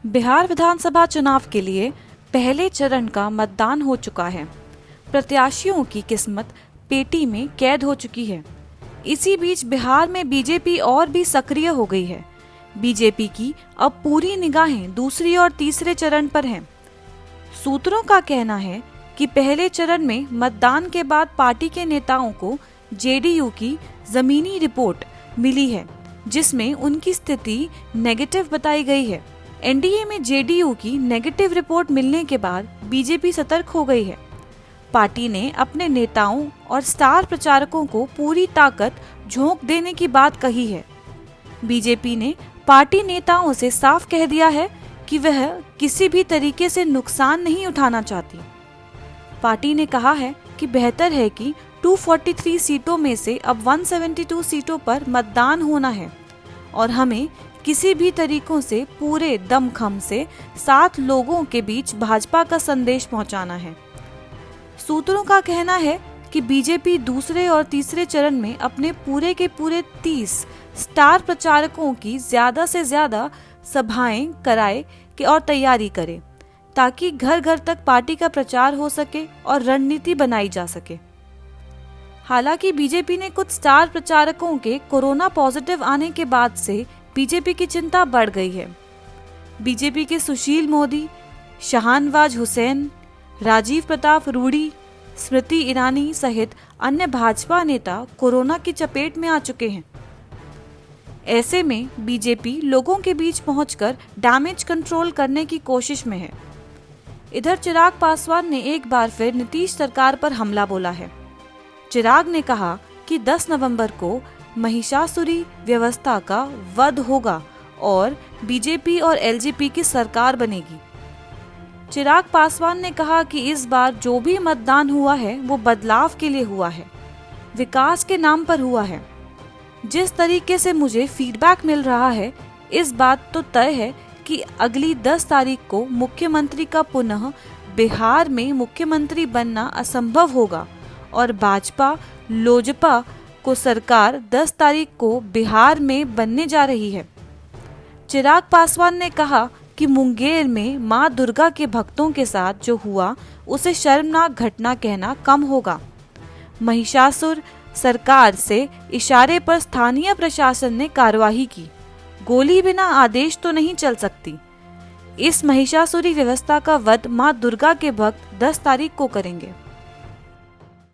बिहार विधानसभा चुनाव के लिए पहले चरण का मतदान हो चुका है। प्रत्याशियों की किस्मत पेटी में कैद हो चुकी है। इसी बीच बिहार में बीजेपी और भी सक्रिय हो गई है। बीजेपी की अब पूरी निगाहें दूसरी और तीसरे चरण पर हैं। सूत्रों का कहना है कि पहले चरण में मतदान के बाद पार्टी के नेताओं को जेडीयू की जमीनी रिपोर्ट मिली है, जिसमें उनकी स्थिति नेगेटिव बताई गई है। एनडीए में जेडीयू की नेगेटिव रिपोर्ट मिलने के बाद बीजेपी सतर्क हो गई है। पार्टी ने अपने नेताओं और स्टार प्रचारकों को पूरी ताकत झोंक देने की बात कही है। बीजेपी ने पार्टी नेताओं से साफ कह दिया है कि वह किसी भी तरीके से नुकसान नहीं उठाना चाहती। पार्टी ने कहा है कि बेहतर है कि 243 सीटों में से अब 172 सीटों पर मतदान होना है और हमें किसी भी तरीकों से पूरे दमखम से 7 लोगों के बीच भाजपा का संदेश पहुंचाना है। सूत्रों का कहना है कि बीजेपी दूसरे और तीसरे चरण में अपने पूरे के पूरे 30 स्टार प्रचारकों की ज्यादा से ज्यादा सभाएं कराए और तैयारी करे, ताकि घर घर तक पार्टी का प्रचार हो सके और रणनीति बनाई जा सके। हालांकि बीजेपी ने कुछ स्टार प्रचारकों के कोरोना पॉजिटिव आने के बाद से बीजेपी की चिंता बढ़ गई है। बीजेपी के सुशील मोदी, शाहनवाज हुसैन, राजीव प्रताप रूडी, स्मृति ईरानी सहित अन्य भाजपा नेता कोरोना की चपेट में आ चुके हैं। ऐसे में बीजेपी लोगों के बीच पहुंचकर डैमेज कंट्रोल करने की कोशिश में है। इधर चिराग पासवान ने एक बार फिर नीतीश सरकार पर हमला बोला है। चिराग ने कहा कि 10 नवंबर को महिषासुरी व्यवस्था का वध होगा और बीजेपी और एलजेपी की सरकार बनेगी। चिराग पासवान ने कहा कि इस बार जो भी मतदान हुआ है वो बदलाव के लिए हुआ है, विकास के नाम पर हुआ है। जिस तरीके से मुझे फीडबैक मिल रहा है, इस बात तो तय है कि अगली 10 तारीख को मुख्यमंत्री का पुनः बिहार में मुख्यमंत्री बनना असंभव होगा और भाजपा लोजपा को सरकार 10 तारीख को बिहार में बनने जा रही है। चिराग पासवान ने कहा कि मुंगेर में मां दुर्गा के भक्तों के साथ जो हुआ उसे शर्मनाक घटना कहना कम होगा। महिषासुर सरकार से इशारे पर स्थानीय प्रशासन ने कार्यवाही की। गोली बिना आदेश तो नहीं चल सकती। इस महिषासुरी व्यवस्था का वध मां दुर्गा के भक्त 10 तारीख को करेंगे।